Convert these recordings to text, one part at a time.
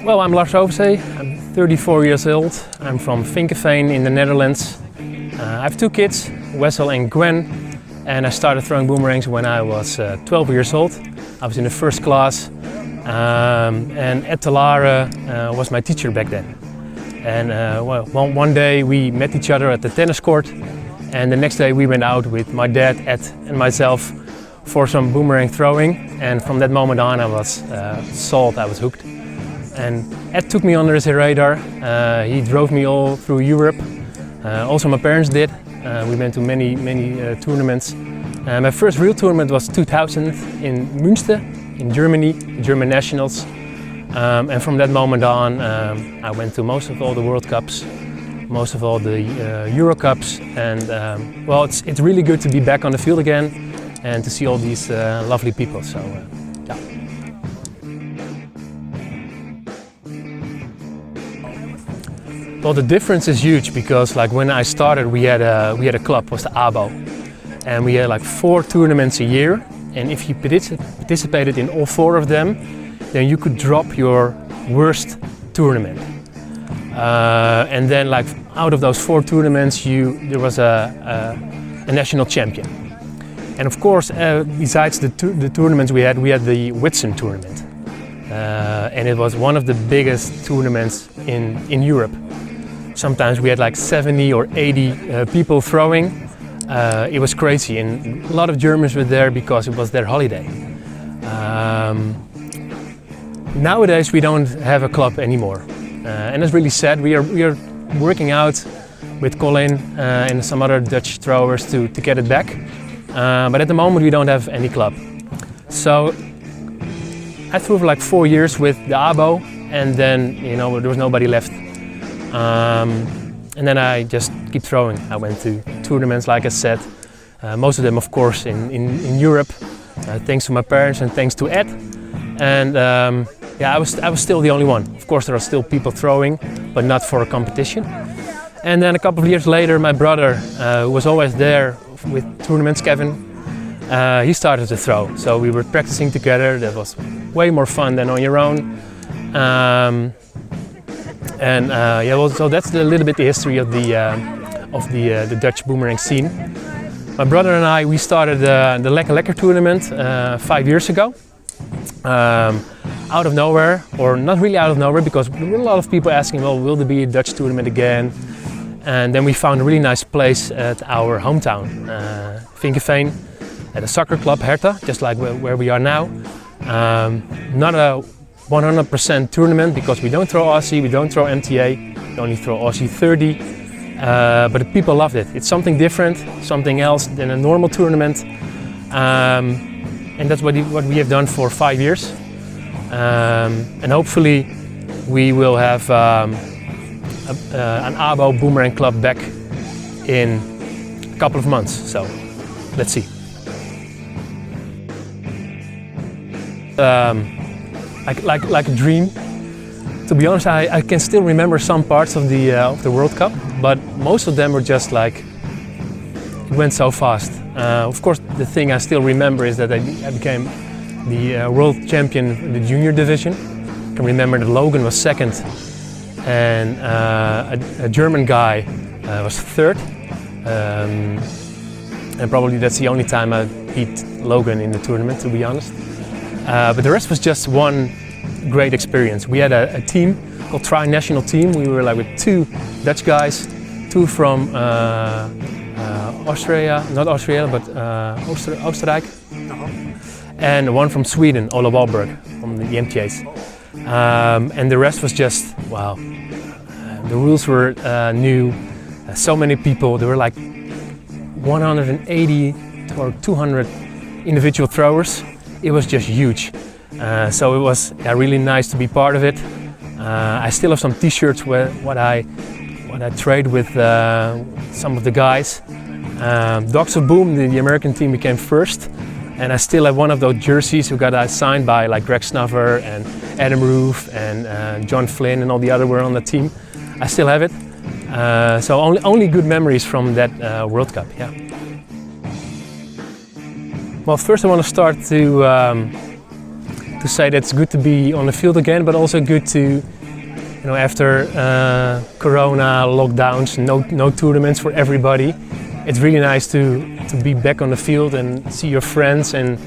Well, I'm Lars Overzee. I'm 34 years old. I'm from Vinkeveen in the Netherlands. I have 2 kids, Wessel and Gwen, and I started throwing boomerangs when I was 12 years old. I was in the first class, and Ed Talare was my teacher back then. And one day we met each other at the tennis court, and the next day we went out with my dad, Ed, and myself for some boomerang throwing. And from that moment on, I was sold. I was hooked. And Ed took me under his radar. He drove me all through Europe. Also my parents did. We went to many tournaments. My first real tournament was 2000 in Münster in Germany, German nationals. And from that moment on, I went to most of all the World Cups, most of all the Euro Cups. And well, it's really good to be back on the field again and to see all these lovely people. So, yeah. Well, the difference is huge because, like, when I started, we had a club, was the ABO, and we had like 4 tournaments a year. And if you participated in all 4 of them, then you could drop your worst tournament. And then, like, out of those 4 tournaments, there was a national champion. And of course, besides the tournaments we had the Whitsun tournament, and it was one of the biggest tournaments in Europe. Sometimes we had like 70 or 80 people throwing. It was crazy, and a lot of Germans were there because it was their holiday. Nowadays we don't have a club anymore, and it's really sad. We are working out with Colin and some other Dutch throwers to get it back, but at the moment we don't have any club. So I threw for like 4 years with the ABO, and then there was nobody left. And then I just keep throwing. I went to tournaments, like I said, most of them of course in Europe, thanks to my parents and thanks to Ed. And yeah, I was still the only one. Of course there are still people throwing, but not for a competition. And then a couple of years later, my brother, who was always there with tournaments, Kevin, he started to throw. So we were practicing together. That was way more fun than on your own. Yeah, well, so that's a little bit the history of the Dutch boomerang scene. My brother and I, we started the Lekker Lekker tournament 5 years ago. Out of nowhere, or not really out of nowhere, because there were a lot of people asking, well, will there be a Dutch tournament again? And then we found a really nice place at our hometown, Vinkeveen, at a soccer club, Hertha, just like where we are now. Not a 100% tournament because we don't throw Aussie, we don't throw MTA, we only throw Aussie 30. But the people loved it. It's something different, something else than a normal tournament. And that's what we have done for 5 years. And hopefully we will have an ABO Boomerang club back in a couple of months. So let's see. Like a dream. To be honest, I can still remember some parts of the World Cup, but most of them were just like, it went so fast. Of course, the thing I still remember is that I became the world champion in the junior division. I can remember that Logan was 2nd, and a German guy was 3rd. And probably that's the only time I beat Logan in the tournament, to be honest. But the rest was just one great experience. We had a team called Tri-National Team. We were like with 2 Dutch guys, 2 from Austria, not Austria, but Oostenrijk, and 1 from Sweden, Ola Wahlberg, from the MTAs. And the rest was just, wow. The rules were new, so many people. There were like 180 or 200 individual throwers. It was just huge. So it was really nice to be part of it. I still have some t-shirts where what I trade with some of the guys. Dogs of Boom, the American team, became 1st, and I still have one of those jerseys who got signed by like Greg Snuffer and Adam Roof and John Flynn and all the other were on the team. I still have it. So only good memories from that World Cup. Yeah. Well, first I want to start to to say that it's good to be on the field again, but also good to, you know, after Corona lockdowns, no tournaments for everybody. It's really nice to be back on the field and see your friends and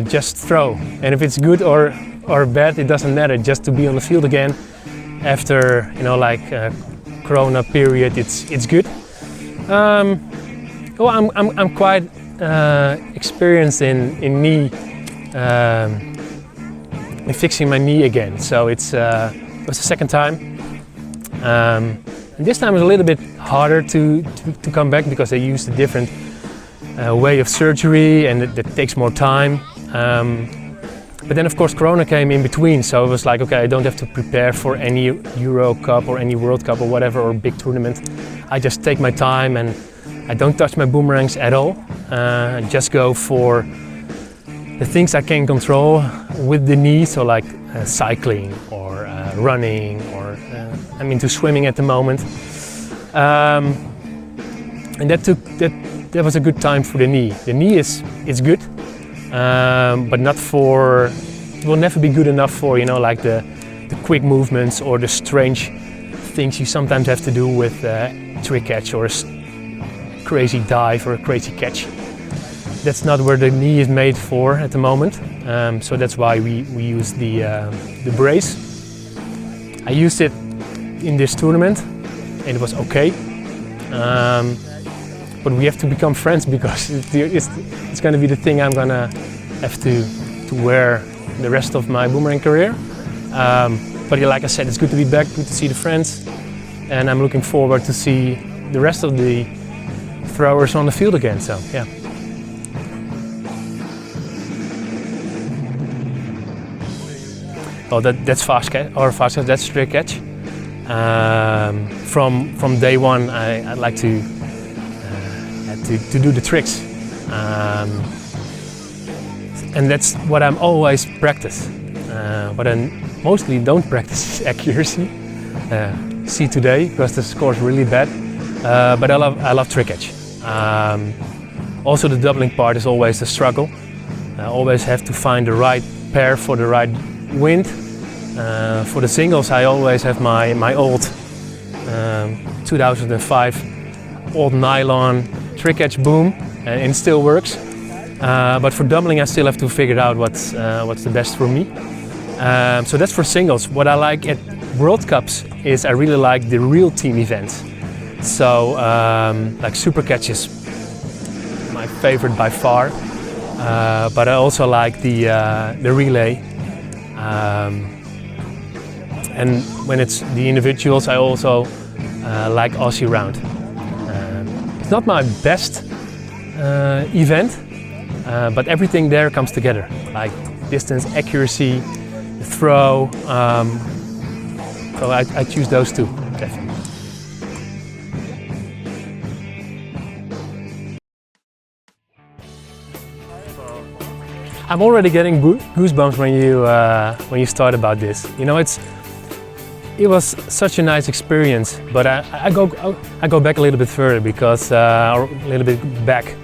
just throw. And if it's good or bad, it doesn't matter. Just to be on the field again after, you know, like Corona period, it's good. Well, I'm quite experienced in knee, in fixing my knee again. So it was the second time. And this time was a little bit harder to come back because they used a different way of surgery and it takes more time. But then of course Corona came in between, so it was like, okay, I don't have to prepare for any Euro Cup or any World Cup or whatever, or big tournament. I just take my time and I don't touch my boomerangs at all. Just go for the things I can control with the knee, so like cycling or running, or I'm into swimming at the moment. And that was a good time for the knee. The knee is good, but not for. It will never be good enough for, you know, like the quick movements or the strange things you sometimes have to do with trick catch or a crazy dive or a crazy catch. That's not where the knee is made for at the moment. So that's why we use the brace. I used it in this tournament and it was okay. But we have to become friends because it's going to be the thing I'm going to have to wear the rest of my boomerang career. But yeah, like I said, it's good to be back, good to see the friends, and I'm looking forward to see the rest of the throwers on the field again. So yeah. Oh, that's fast catch, or fast catch. That's trick catch. From day one, I like to do the tricks, and that's what I'm always practice. What I mostly don't practice is accuracy. See today because the score is really bad, but I love trick catch. Also, the doubling part is always a struggle. I always have to find the right pair for the right wind. For the singles, I always have my old 2005 old nylon trick catch boom, and it still works. But for doubling, I still have to figure out what's the best for me. So that's for singles. What I like at World Cups is I really like the real team events. So like super catch is my favorite by far. But I also like the relay. And when it's the individuals, I also like Aussie round. It's not my best event, but everything there comes together, like distance, accuracy, throw. So I choose those two, definitely. I'm already getting goosebumps when you start about this. You know, it was such a nice experience, but I go back a little bit further because or a little bit back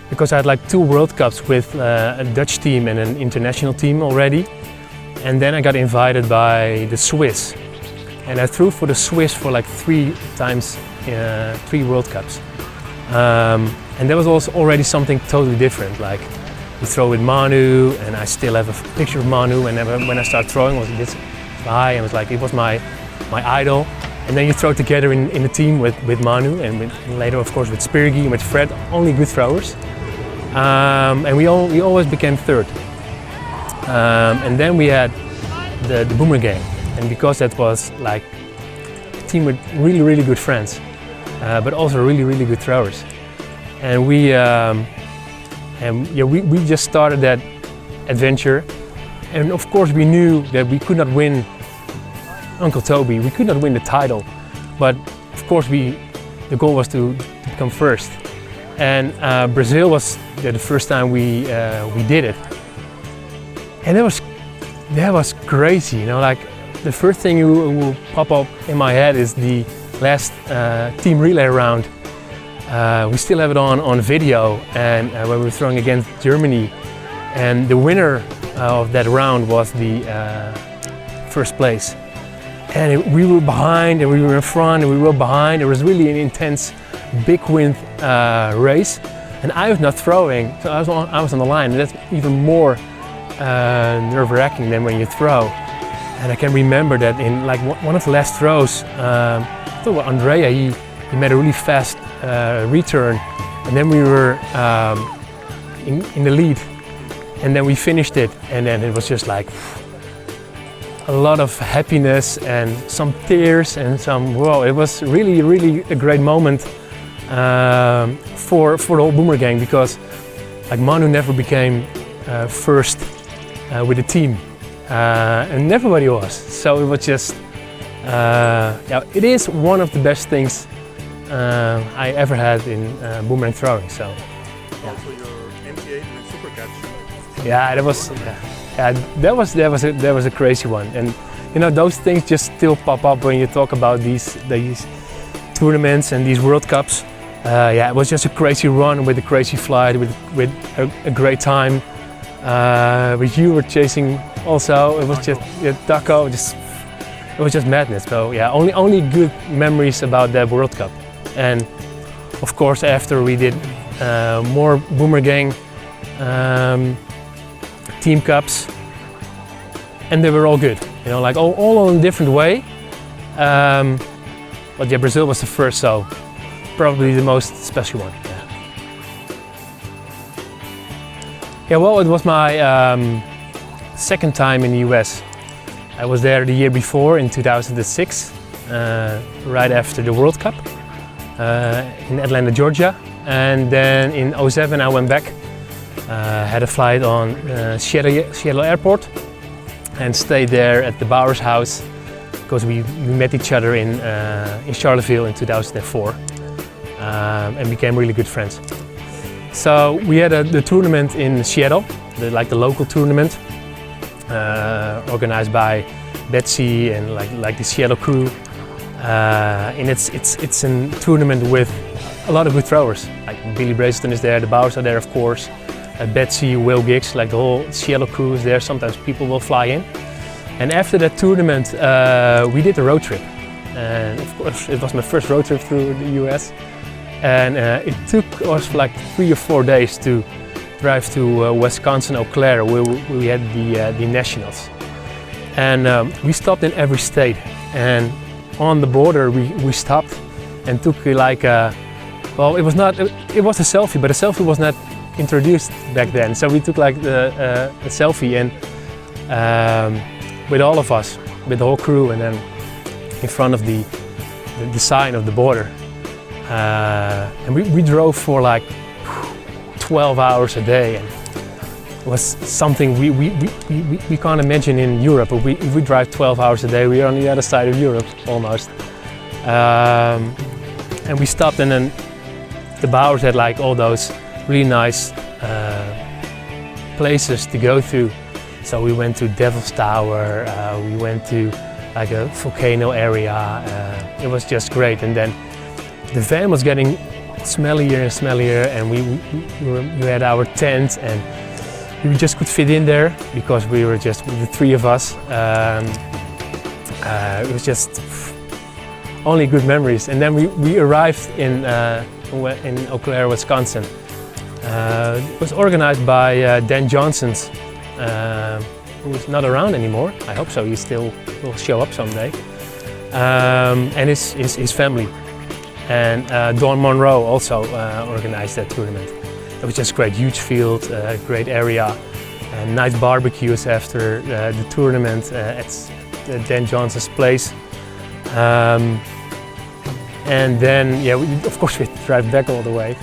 because I had like 2 World Cups with a Dutch team and an international team already, and then I got invited by the Swiss, and I threw for the Swiss for like 3 times 3 World Cups, and that was also already something totally different. Like we throw with Manu, and I still have a picture of Manu, and when I started throwing was this high, and it was my idol. And then you throw together in a team with Manu, and later of course with Spirgy and with Fred, only good throwers. And we always became third. And then we had the Boomerang, and because that was like a team with really good friends, but also really good throwers. And we just started that adventure, and of course we knew that we could not win Uncle Toby, we could not win the title, but of course the goal was to become first. And Brazil was the first time we did it, and that was crazy. You know, like the first thing who will pop up in my head is the last team relay round. We still have it on video, and when we were throwing against Germany, and the winner of that round was the first place. And we were behind and we were in front and we were behind. It was really an intense, big wind race. And I was not throwing, so I was on the line, and that's even more nerve-wracking than when you throw. And I can remember that in like one of the last throws, I thought Andrea, he made a really fast return, and then we were in the lead, and then we finished it, and then it was just like a lot of happiness and some tears and some, wow, it was really, really a great moment for the whole Boomerang, because like Manu never became first with the team, and everybody was. So it was just, yeah, it is one of the best things I ever had in boomerang throwing. So, yeah. Also your MT8 and super catch. Yeah, that was a crazy one, and you know those things just still pop up when you talk about these tournaments and these World Cups. Yeah, it was just a crazy run with a crazy flight, with a great time. Which you were chasing also. It was just Taco. It was just madness. So yeah, only good memories about that World Cup. And of course, after we did more Boomerang team cups, and they were all good. You know, like all in a different way. But yeah, Brazil was the first, so probably the most special one. Yeah. Yeah, well, it was my second time in the US. I was there the year before in 2006, right after the World Cup in Atlanta, Georgia. And then in 2007 I went back, had a flight on Seattle Airport and stayed there at the Bauer's house, because we met each other in Charlottesville in 2004 and became really good friends. So we had the tournament in Seattle, the local tournament, organized by Betsy and like the Seattle crew. And it's a tournament with a lot of good throwers. Like Billy Brazelton is there, the Bowers are there, of course. Betsy, Will Giggs, like the whole Seattle crew is there. Sometimes people will fly in. And after that tournament, we did a road trip. And of course, it was my first road trip through the US. And it took us like 3 or 4 days to drive to Wisconsin, Eau Claire, where we had the nationals. And we stopped in every state. And on the border, we stopped and took like well, it was a selfie, but a selfie was not introduced back then. So we took like a selfie and with all of us, with the whole crew, and then in front of the sign of the border. And we drove for like 12 hours a day, and it was something we can't imagine in Europe. If we drive 12 hours a day, we are on the other side of Europe almost. And we stopped, and then the Bowers had like all those really nice places to go to. So we went to Devil's Tower, we went to like a volcano area. It was just great. And then the van was getting smellier and smellier, and we had our tent, and we just could fit in there because we were just the three of us. It was just only good memories. And then we arrived in Eau Claire, Wisconsin. It was organized by Dan Johnson's, who is not around anymore. I hope so. He still will show up someday. And his family. And Dawn Monroe also organized that tournament. It was just great, huge field, great area, and nice barbecues after the tournament at Dan Johnson's place. And then, yeah, of course we had to drive back all the way.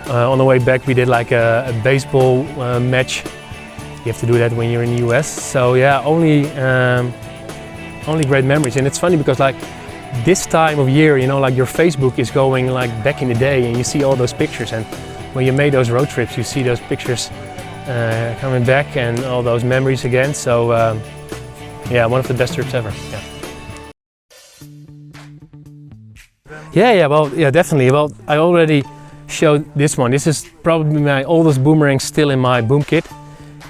On the way back we did like a baseball match. You have to do that when you're in the US. So yeah, only great memories. And it's funny because like this time of year, you know, like your Facebook is going like back in the day, and you see all those pictures. And when you made those road trips, you see those pictures coming back and all those memories again. So yeah, one of the best trips ever. Yeah, well, yeah, definitely. Well, I already showed this one. This is probably my oldest boomerang still in my boom kit.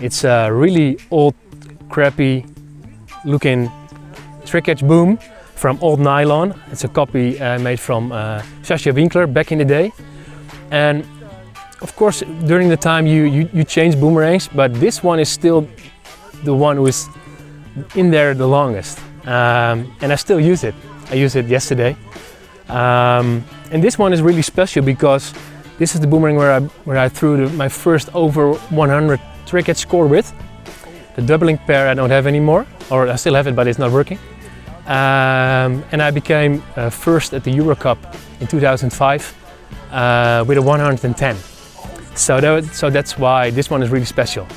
It's a really old, crappy looking trick catch boom from old nylon. It's a copy made from Sascha Winkler back in the day. And of course, during the time you change boomerangs, but this one is still the one who is in there the longest. And I still use it. I used it yesterday. And this one is really special because this is the boomerang where I threw my first over 100 trick catch score with. The doubling pair I don't have anymore, or I still have it, but it's not working. And I became first at the Euro Cup in 2005 with a 110. So that's why this one is really special.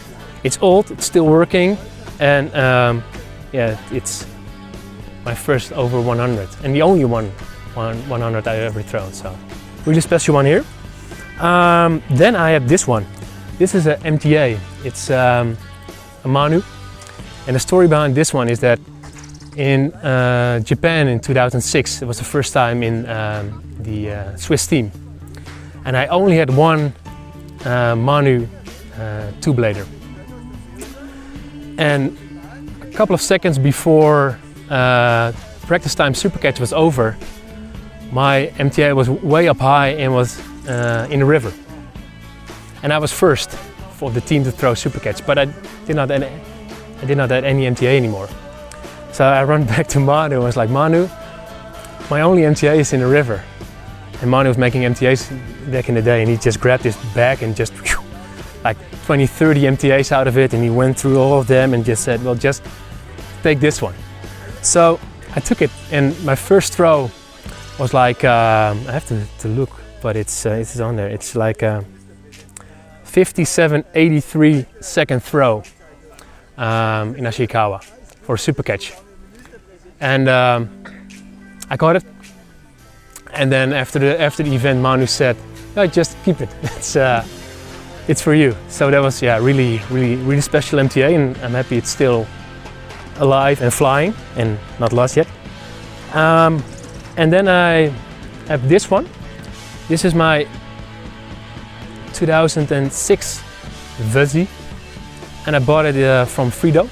It's old, it's still working, and yeah, it's my first over 100 and the only 100 I ever thrown. So really special one here. Then I have this one. This is a MTA. It's a Manu, and the story behind this one is that in Japan in 2006, it was the first time in the Swiss team, and I only had one Manu two-blader. And a couple of seconds before practice time super catch was over, my MTA was way up high and was in the river. And I was first for the team to throw super catch, but I did not have any MTA anymore. So I run back to Manu and was like, Manu, my only MTA is in the river. And Manu was making MTAs back in the day, and he just grabbed his bag and just like 20, 30 MTAs out of it, and he went through all of them and just said, well, just take this one. So I took it, and my first throw was like, I have to look, but it's on there. It's like a 57.83 second throw in Ashikawa for a super catch. And I got it. And then after the event, Manu said, no, just keep it. It's for you. So that was really special MTA, and I'm happy it's still alive and flying and not lost yet. And then I have this one. This is my 2006 Overzee, and I bought it from Frido.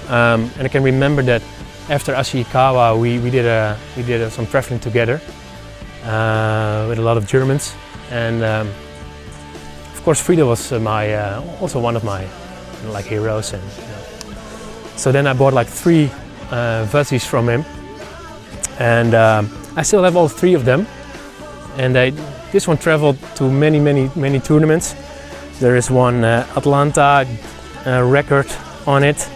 And I can remember that after Ashikawa we did some traveling together with a lot of Germans, and of course Frido was also one of my heroes. And so then I bought like 3 Overzees from him, and I still have all 3 of them. And this one traveled to many tournaments. There is one Atlanta record on it,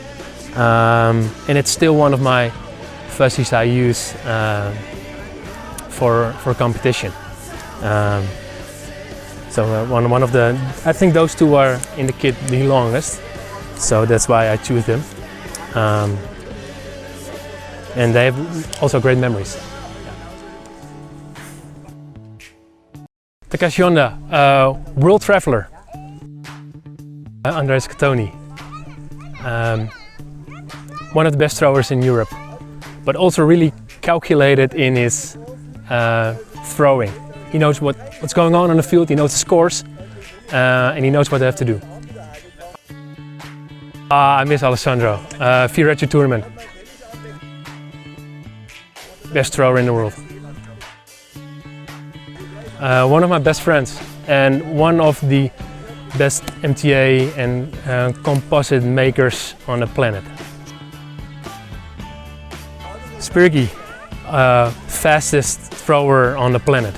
and it's still one of my Overzees I use for competition. So one of the, I think those 2 are in the kit the longest, so that's why I choose them. And they have also great memories. Takashi Honda, world traveler. Andres Catoni, one of the best throwers in Europe, but also really calculated in his throwing. He knows what's going on the field, he knows the scores, and he knows what they have to do. I miss Alessandro. Fioreccio tournament. Best thrower in the world. One of my best friends, and one of the best MTA and composite makers on the planet. Spirky, fastest thrower on the planet.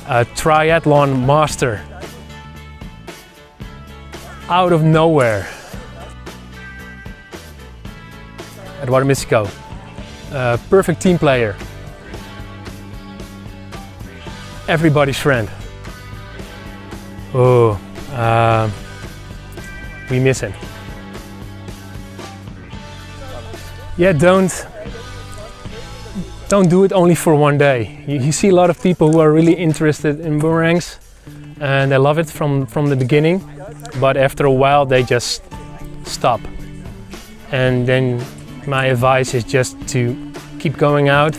A triathlon master. Out of nowhere. Eduardo Missico, perfect team player. Everybody's friend. Oh, we miss him. Yeah, don't do it only for one day. You see a lot of people who are really interested in boomerangs, and they love it from the beginning, but after a while they just stop. And then my advice is just to keep going out.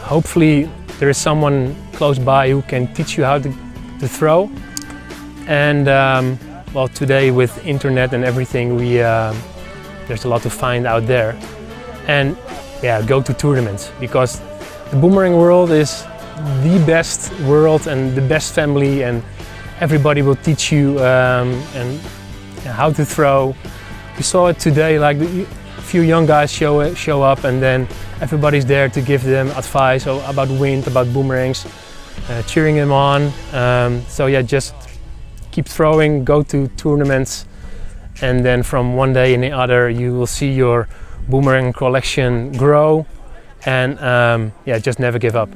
Hopefully there is someone close by who can teach you how to throw, And well, today with internet and everything, there's a lot to find out there. And yeah, go to tournaments, because the boomerang world is the best world and the best family, and everybody will teach you and how to throw. We saw it today, like a few young guys show up, and then everybody's there to give them advice about wind, about boomerangs, cheering them on. So yeah, just keep throwing, go to tournaments, and then from one day in the other you will see your boomerang collection grow, and yeah, just never give up.